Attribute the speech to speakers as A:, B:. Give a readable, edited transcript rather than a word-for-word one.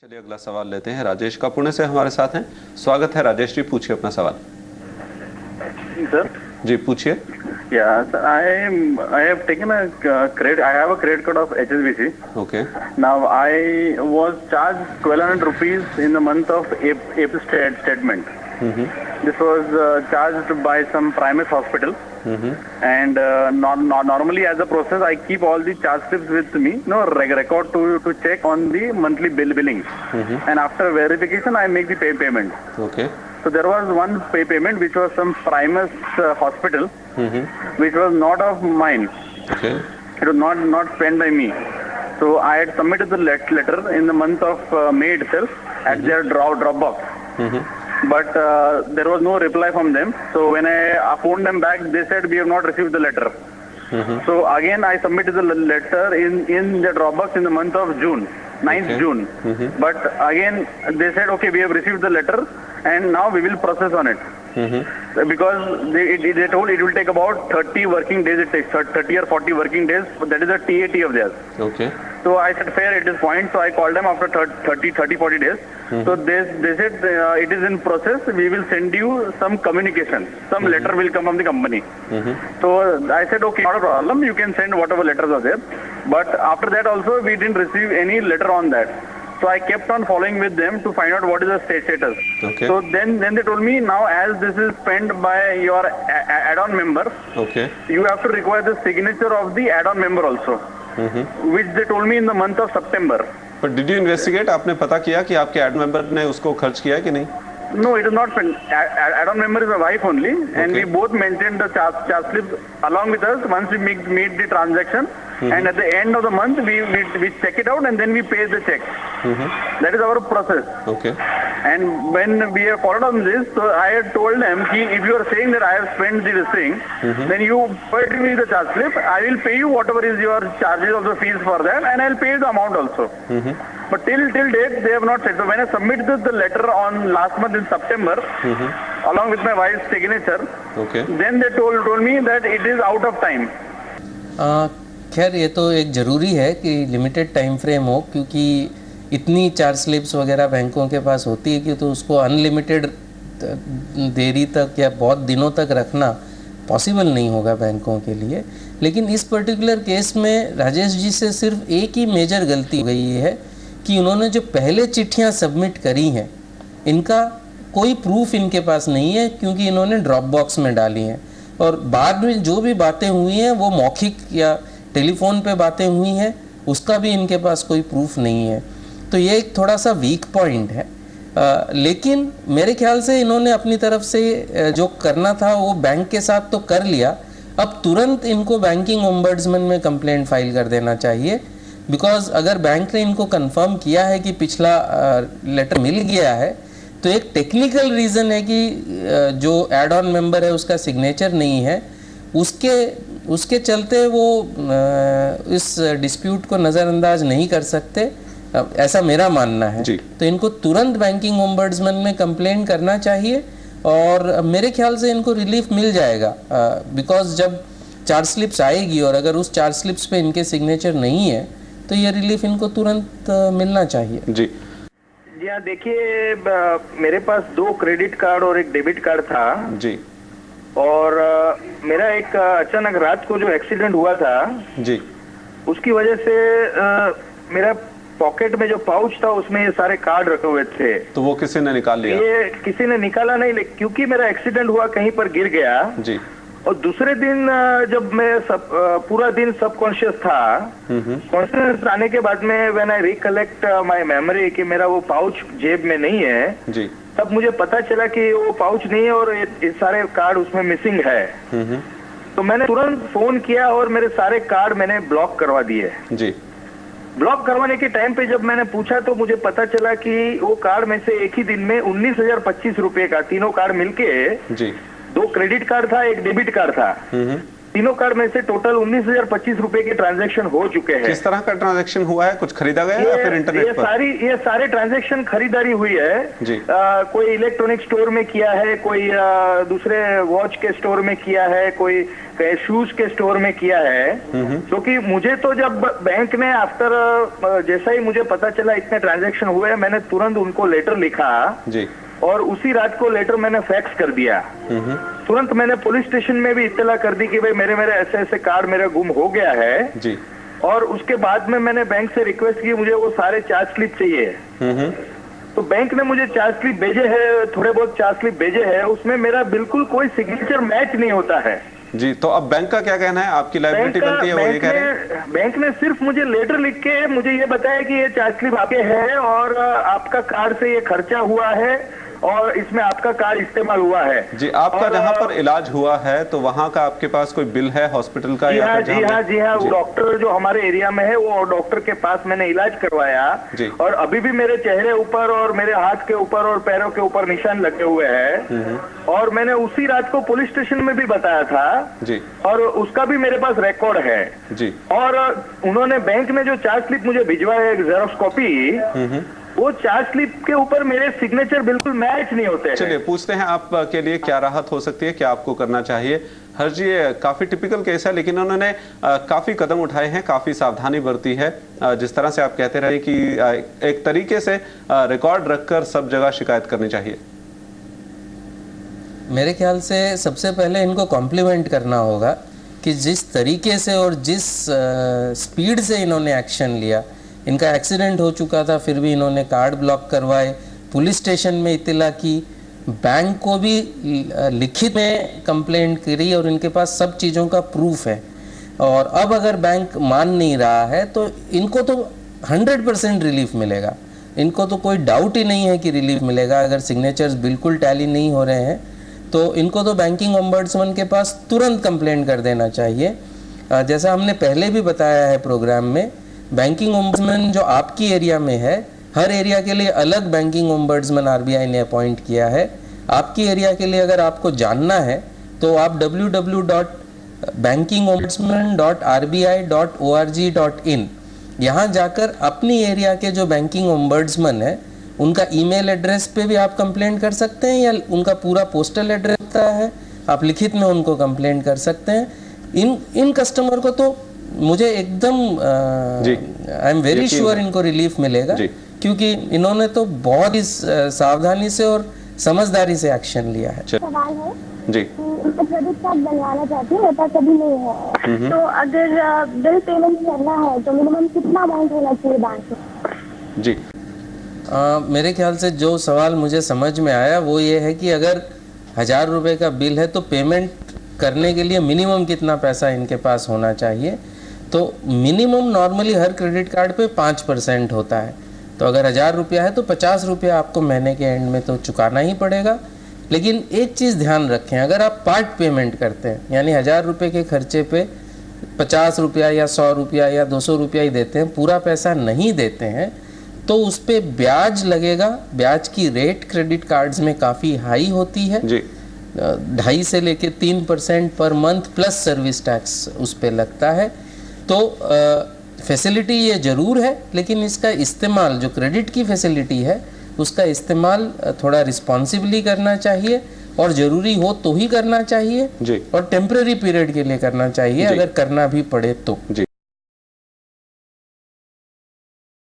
A: चलिए अगला सवाल लेते हैं। राजेश का पुणे से हमारे साथ हैं। स्वागत है राजेश जी, पूछिए अपना सवाल।
B: Sir,
A: जी पूछिए।
B: yeah, sir, I have taken a credit. I have a credit card of HSBC.
A: Okay
B: Now I was charged 1200 rupees in the month of April statement. This was charged by some Primus hospital. And normally as a process, I keep all the charge slips with me, record to check on the monthly billing. And after verification, I make the payment.
A: Okay
B: So there was one payment which was some Primus hospital, which was not of mine.
A: Okay
B: It was not spent by me. So I had submitted the letter in the month of May itself at their Dropbox. But there was no reply from them. So when I phoned them back, they said we have not received the letter. So again I submitted the letter in the Dropbox in the month of June, 9th June. But again they said okay, we have received the letter and now we will process on it. Because they told it will take about 30 working days. It takes 30 or 40 working days. That is a TAT of theirs.
A: Okay
B: So I said fair, it is fine. So I called them after 40 days. So they said it is in process. We will send you some communication. Some letter will come from the company. So I said okay, not a problem. You can send whatever letters are there. But after that also we didn't receive any letter on that. So I kept on following with them to find out what is the status.
A: Okay.
B: So then they told me now as this is spent by your add-on member,
A: okay
B: you have to require the signature of the add-on member also, which they told me in the month of September.
A: पर did you investigate, आपने पता किया कि आपके add member ने उसको खर्च किया है कि नहीं?
B: No, it is not spent. Add-on member is my wife only, and we both mentioned the charge slip along with us once we meet the transaction. And at the end of the month, we check it out and then we pay the check. That is our process.
A: Okay
B: And when we have followed on this, so I had told them, if you are saying that I have spent this thing, then you provide me the charge slip. I will pay you whatever is your charges of the fees for that, and I will pay you the amount also. But till date, they have not said. So when I submitted the letter on last month in September, along with my wife's signature,
A: okay
B: then they told me that it is out of time.
C: खैर ये तो एक ज़रूरी है कि limited time frame हो, क्योंकि इतनी चार्ज स्लिप्स वगैरह बैंकों के पास होती है कि तो उसको अनलिमिटेड देरी तक या बहुत दिनों तक रखना पॉसिबल नहीं होगा बैंकों के लिए। लेकिन इस पर्टिकुलर केस में राजेश जी से सिर्फ एक ही मेजर गलती हो गई है कि उन्होंने जो पहले चिट्ठियां सबमिट करी हैं इनका कोई प्रूफ इनके पास नहीं है, क्योंकि इन्होंने ड्रॉप बॉक्स में डाली हैं। और बाद में जो भी बातें हुई हैं वो मौखिक या टेलीफोन पे बातें हुई हैं, उसका भी इनके पास कोई प्रूफ नहीं है। तो ये एक थोड़ा सा वीक पॉइंट है। लेकिन मेरे ख्याल से इन्होंने अपनी तरफ से जो करना था वो बैंक के साथ तो कर लिया। अब तुरंत इनको बैंकिंग ओम्बड्समैन में कंप्लेंट फाइल कर देना चाहिए, बिकॉज अगर बैंक ने इनको कंफर्म किया है कि पिछला लेटर मिल गया है, तो एक टेक्निकल रीज़न है कि जो एड ऑन मेंबर है उसका सिग्नेचर नहीं है, उसके चलते वो इस डिस्प्यूट को नज़रअंदाज नहीं कर सकते, ऐसा मेरा मानना है। तो इनको तुरंत बैंकिंग ओम्बड्समैन में कंप्लेन करना चाहिए और मेरे ख्याल से इनको रिलीफ मिल जाएगा, बिकॉज जब चार्ज स्लिप्स आएगी और अगर उस चार्ज स्लिप्स पे इनके सिग्नेचर नहीं है तो ये रिलीफ इनको तुरंत मिलना चाहिए।
A: जी
B: जी हाँ, देखिए मेरे पास 2 क्रेडिट कार्ड और एक डेबिट कार्ड था
A: जी
B: और मेरा एक अचानक रात को जो एक्सीडेंट हुआ था
A: जी
B: उसकी वजह से मेरा पॉकेट में जो पाउच था उसमें ये सारे कार्ड रखे हुए थे।
A: तो वो किसी ने निकाल लिया?
B: ये किसी ने निकाला नहीं, क्योंकि मेरा एक्सीडेंट हुआ कहीं पर गिर गया
A: जी।
B: और दूसरे दिन जब मैं पूरा दिन सबकॉन्शियस था, कॉन्शियस आने के बाद में when I recollect my memory कि मेरा वो पाउच जेब में नहीं है
A: जी,
B: तब मुझे पता चला कि वो पाउच नहीं है और ये सारे कार्ड उसमें मिसिंग है। तो मैंने तुरंत फोन किया और मेरे सारे कार्ड मैंने ब्लॉक करवा दिए
A: जी।
B: ब्लॉक करवाने के टाइम पे जब मैंने पूछा तो मुझे पता चला कि वो कार्ड में से एक ही दिन में 19,025 रुपए का तीनों कार्ड मिलके
A: जी
B: 2 क्रेडिट कार्ड था, एक डेबिट कार्ड था, तीनों कार्ड में से टोटल 19,025 रुपए के ट्रांजैक्शन हो चुके हैं।
A: किस तरह का ट्रांजैक्शन हुआ है? कुछ खरीदा गया है या फिर इंटरनेट पर?
B: ये सारे ट्रांजैक्शन खरीदारी हुई है
A: जी।
B: कोई इलेक्ट्रॉनिक स्टोर में किया है, कोई दूसरे वॉच के स्टोर में किया है, कोई शूज के स्टोर में किया है। क्योंकि मुझे तो जब बैंक ने आफ्टर जैसा ही मुझे पता चला इतने ट्रांजैक्शन हुए, मैंने तुरंत उनको लेटर लिखा
A: जी।
B: और उसी रात को लेटर मैंने फैक्स कर दिया। तुरंत मैंने पुलिस स्टेशन में भी इत्तला कर दी कि भाई मेरे ऐसे ऐसे कार्ड मेरा गुम हो गया है
A: जी।
B: और उसके बाद में मैंने बैंक से रिक्वेस्ट की मुझे वो सारे चार्ज स्लिप चाहिए। तो बैंक ने मुझे चार्ज स्लिप भेजे हैं, थोड़े बहुत चार्ज स्लिप भेजे हैं, उसमें मेरा बिल्कुल कोई सिग्नेचर मैच नहीं होता है।
A: जी, तो अब बैंक का क्या कहना है? आपकी लायबिलिटी बनती है, वो ये कह रहे हैं?
B: बैंक ने सिर्फ मुझे लेटर लिख के मुझे ये बताया कि ये चार्ज स्लिप आपके है और आपका कार्ड से ये खर्चा हुआ है और इसमें आपका कार्ड इस्तेमाल हुआ है।
A: जी, आपका जहाँ पर इलाज हुआ है तो वहाँ का आपके पास कोई बिल है हॉस्पिटल का?
B: जी हाँ, डॉक्टर जो हमारे एरिया में है वो डॉक्टर के पास मैंने इलाज करवाया और अभी भी मेरे चेहरे ऊपर और मेरे हाथ के ऊपर और पैरों के ऊपर निशान लगे हुए हैं और मैंने उसी रात को पुलिस स्टेशन में भी बताया था
A: जी।
B: और उसका भी मेरे पास रिकॉर्ड है
A: जी।
B: और उन्होंने बैंक ने जो चार्ज स्लिप मुझे भिजवाया है, जेरॉक्स कॉपी, वो चार्ज स्लिप के ऊपर मेरे सिग्नेचर बिल्कुल मैच नहीं होते हैं।
A: चलिए पूछते हैं आपके लिए क्या राहत हो सकती है, क्या आपको करना चाहिए। हर जी, ये काफी टिपिकल केस है लेकिन उन्होंने काफी कदम उठाए हैं, काफी सावधानी बरती है। जिस तरह से आप कहते रहे कि एक तरीके से रिकॉर्ड रखकर सब जगह शिकायत करनी चाहिए।
C: मेरे ख्याल से सबसे पहले इनको कॉम्प्लीमेंट करना होगा कि जिस तरीके से और जिस स्पीड से इन्होंने एक्शन लिया। इनका एक्सीडेंट हो चुका था फिर भी इन्होंने कार्ड ब्लॉक करवाए, पुलिस स्टेशन में इत्तला की, बैंक को भी लिखित में कंप्लेंट करी और इनके पास सब चीज़ों का प्रूफ है। और अब अगर बैंक मान नहीं रहा है तो इनको तो 100% रिलीफ मिलेगा। इनको तो कोई डाउट ही नहीं है कि रिलीफ मिलेगा। अगर सिग्नेचर्स बिल्कुल टैली नहीं हो रहे हैं तो इनको तो बैंकिंग ओम्बड्समैन के पास तुरंत कंप्लेंट कर देना चाहिए। जैसा हमने पहले भी बताया है प्रोग्राम में, बैंकिंग ओम्बड्समैन जो आपकी एरिया में है, हर एरिया के लिए अलग बैंकिंग ओम्बड्समैन आरबीआई ने अपॉइंट किया है। आपकी एरिया के लिए अगर आपको जानना है तो आप www.bankingombudesman.rbi.org.in यहाँ जाकर अपनी एरिया के जो बैंकिंग ओम्बड्समैन है उनका ईमेल एड्रेस पे भी आप कंप्लेंट कर सकते हैं या उनका पूरा पोस्टल एड्रेस होता है, आप लिखित में उनको कंप्लेंट कर सकते हैं। इन कस्टमर को तो मुझे एकदम आई एम वेरी श्योर इनको रिलीफ मिलेगा क्योंकि इन्होंने तो बहुत ही सावधानी से और समझदारी से एक्शन लिया है।
D: सवाल है
A: जी,
D: क्रेडिट कार्ड बनवाना चाहती हूँ, होता कभी नहीं है, तो अगर बिल पेमेंट करना है तो मिनिमम कितना अमाउंट होना चाहिए बैंक में?
A: जी,
C: मेरे ख्याल से जो सवाल मुझे समझ में आया वो ये है कि अगर 1000 रुपये का बिल है तो पेमेंट करने के लिए मिनिमम कितना पैसा इनके पास होना चाहिए। तो मिनिमम नॉर्मली हर क्रेडिट कार्ड पे 5% होता है। तो अगर 1000 रुपया है तो 50 रुपया आपको महीने के एंड में तो चुकाना ही पड़ेगा। लेकिन एक चीज़ ध्यान रखें, अगर आप पार्ट पेमेंट करते हैं यानी 1000 रुपये के खर्चे पे 50 रुपया या 100 रुपया या 200 रुपया ही देते हैं, पूरा पैसा नहीं देते हैं, तो उस पर ब्याज लगेगा। ब्याज की रेट क्रेडिट कार्ड्स में काफ़ी हाई होती है
A: जी।
C: 2.5 से लेके 3% per month plus service tax उस पर लगता है। तो फैसिलिटी ये ज़रूर है लेकिन इसका इस्तेमाल, जो क्रेडिट की फैसिलिटी है उसका इस्तेमाल थोड़ा रिस्पॉन्सिबली करना चाहिए और ज़रूरी हो तो ही करना चाहिए
A: जी।
C: और टेम्परेरी पीरियड के लिए करना चाहिए अगर करना भी पड़े तो।
A: जी।